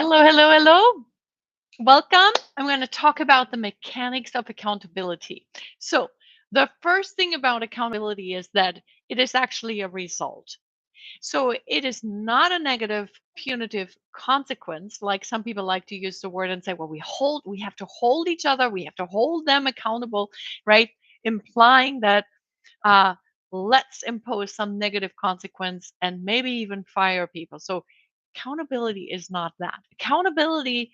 Hello, hello, hello. Welcome. I'm going to talk about the mechanics of accountability. So, the first thing about accountability is that it is actually a result. So, it is not a negative, punitive consequence, like some people like to use the word and say, well, we have to hold each other, we have to hold them accountable, right? Implying that uh, let's impose some negative consequence and maybe even fire people. So, accountability is not that. Accountability,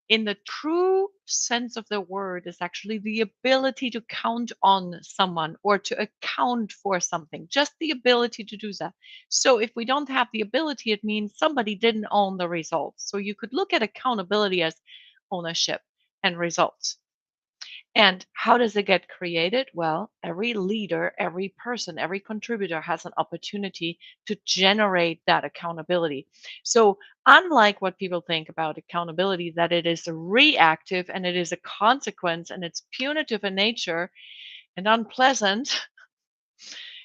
in the true sense of the word, is actually the ability to count on someone or to account for something, just the ability to do that. So, if we don't have the ability, it means somebody didn't own the results. So, you could look at accountability as ownership and results. And how does it get created? Well, every leader, every person, every contributor has an opportunity to generate that accountability. So, unlike what people think about accountability, that it is reactive and it is a consequence and it's punitive in nature and unpleasant,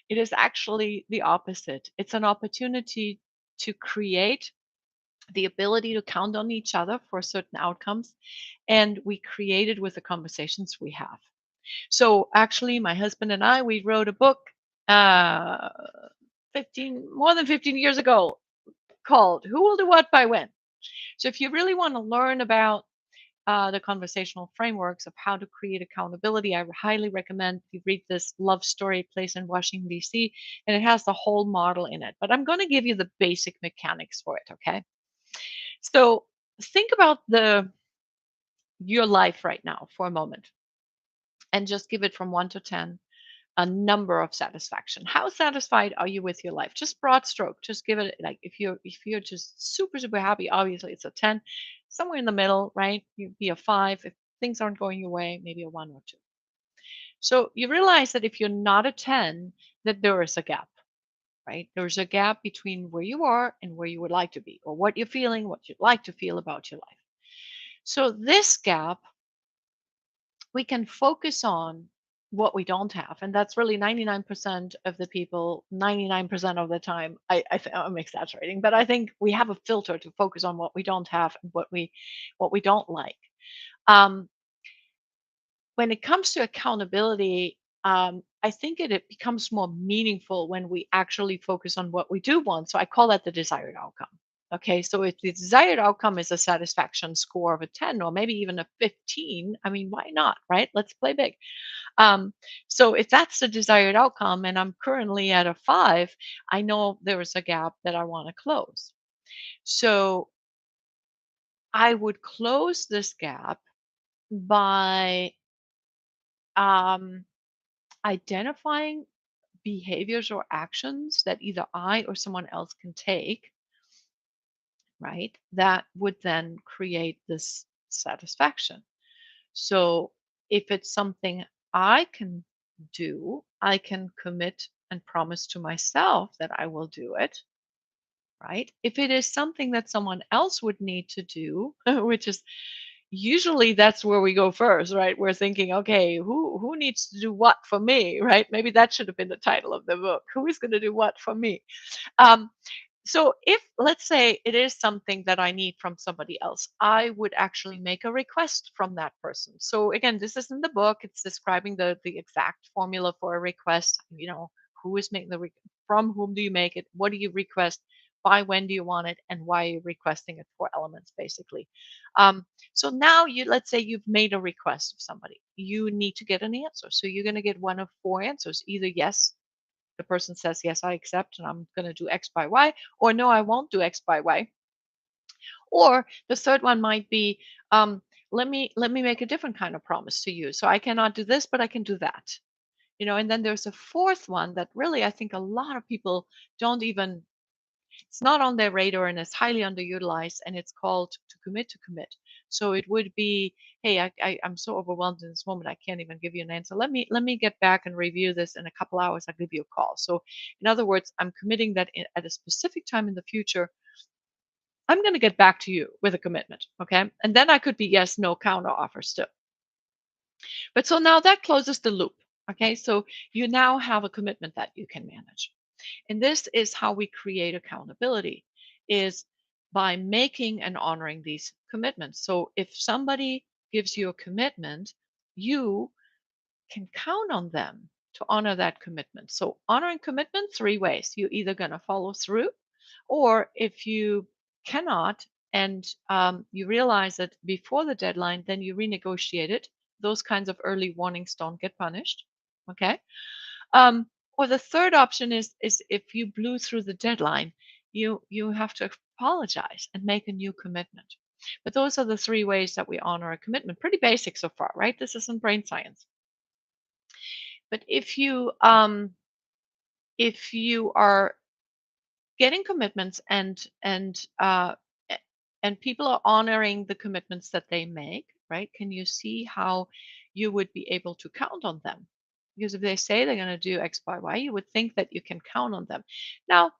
it is actually the opposite. It's an opportunity to create the ability to count on each other for certain outcomes. And we create it with the conversations we have. So actually, my husband and I, we wrote a book uh, more than 15 years ago called Who Will Do What by When. So if you really want to learn about the conversational frameworks of how to create accountability, I highly recommend you read this Love Story Place in Washington, D.C., and it has the whole model in it. But I'm going to give you the basic mechanics for it, okay? So think about your life right now for a moment and just give it from 1 to 10 a number of satisfaction. How satisfied are you with your life? Just broad stroke. Just give it, like, if you're just super happy, obviously it's a 10. Somewhere in the middle, right? You'd be a 5. If things aren't going your way, maybe a 1 or 2. So you realize that if you're not a 10, that there is a gap, right? There's a gap between where you are and where you would like to be, or what you're feeling, what you'd like to feel about your life. So this gap, we can focus on what we don't have, and that's really 99% of the people 99% of the time. I'm exaggerating, but I think we have a filter to focus on what we don't have and what we don't like. um, when it comes to accountability, I think it becomes more meaningful when we actually focus on what we do want. So I call that the desired outcome. Okay, so if the desired outcome is a satisfaction score of a 10 or maybe even a 15, I mean, why not, right? Let's play big. Um, so if that's the desired outcome and I'm currently at a 5, I know there is a gap that I want to close. So I would close this gap by um, identifying behaviors or actions that either I or someone else can take, right? That would then create this satisfaction. So if it's something I can do, I can commit and promise to myself that I will do it, right? If it is something that someone else would need to do, which is usually that's where we go first, right? We're thinking, okay, who needs to do what for me, right? Maybe that should have been the title of the book. Who is going to do what for me? Um, so if, let's say, it is something that I need from somebody else, I would actually make a request from that person. So again, this is in the book. It's describing the exact formula for a request. Who is making from whom do you make it? What do you request? By when do you want it? And why are you requesting it? For elements, basically. So now let's say you've made a request of somebody. You need to get an answer. So you're going to get one of 4 answers. Either yes, the person says, yes, I accept and I'm going to do X by Y, or no, I won't do X by Y. Or the third one might be, let me make a different kind of promise to you. So I cannot do this, but I can do that. And then there's a fourth one that really I think a lot of people don't even, it's not on their radar and it's highly underutilized, and it's called to commit to commit. So it would be, hey, I'm so overwhelmed in this moment, I can't even give you an answer. Let me get back and review this in a couple hours. I'll give you a call. So in other words, I'm committing that at a specific time in the future, I'm going to get back to you with a commitment. Okay. And then I could be yes, no counter offer still. But so now that closes the loop. Okay. So you now have a commitment that you can manage. And this is how we create accountability, is by making and honoring these commitments. So if somebody gives you a commitment, you can count on them to honor that commitment. So honoring commitment three ways. You're either going to follow through, or if you cannot and you realize it before the deadline, then you renegotiate it. Those kinds of early warnings don't get punished. Okay. Um, or the third option is if you blew through the deadline, you have to apologize and make a new commitment. But those are the three ways that we honor a commitment. Pretty basic so far, right? This isn't brain science. But if you are getting commitments and people are honoring the commitments that they make, right? Can you see how you would be able to count on them? Because if they say they're going to do X, Y, Y, you would think that you can count on them. Now,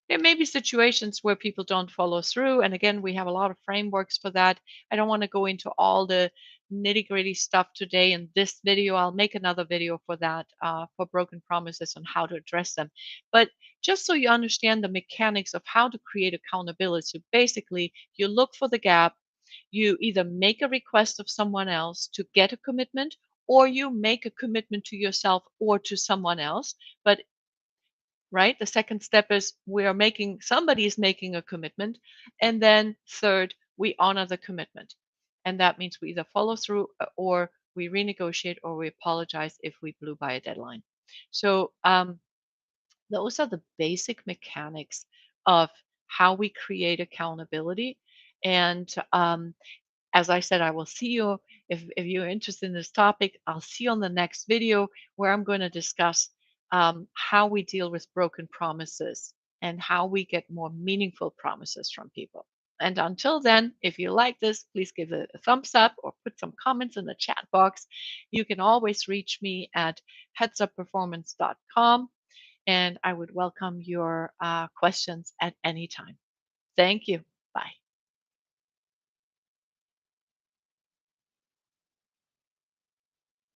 there may be situations where people don't follow through. And again, we have a lot of frameworks for that. I don't want to go into all the nitty gritty stuff today in this video. I'll make another video for that, for broken promises on how to address them. But just so you understand the mechanics of how to create accountability. So basically, you look for the gap, you either make a request of someone else to get a commitment, or you make a commitment to yourself or to someone else. But right? The second step is we are making somebody is making a commitment. And then third, we honor the commitment. And that means we either follow through or we renegotiate or we apologize if we blew by a deadline. So those are the basic mechanics of how we create accountability. And as I said, I will see you if you're interested in this topic. I'll see you on the next video where I'm going to discuss how we deal with broken promises and how we get more meaningful promises from people. And until then, if you like this, please give it a thumbs up or put some comments in the chat box. You can always reach me at headsupperformance.com, and I would welcome your questions at any time. Thank you. Bye.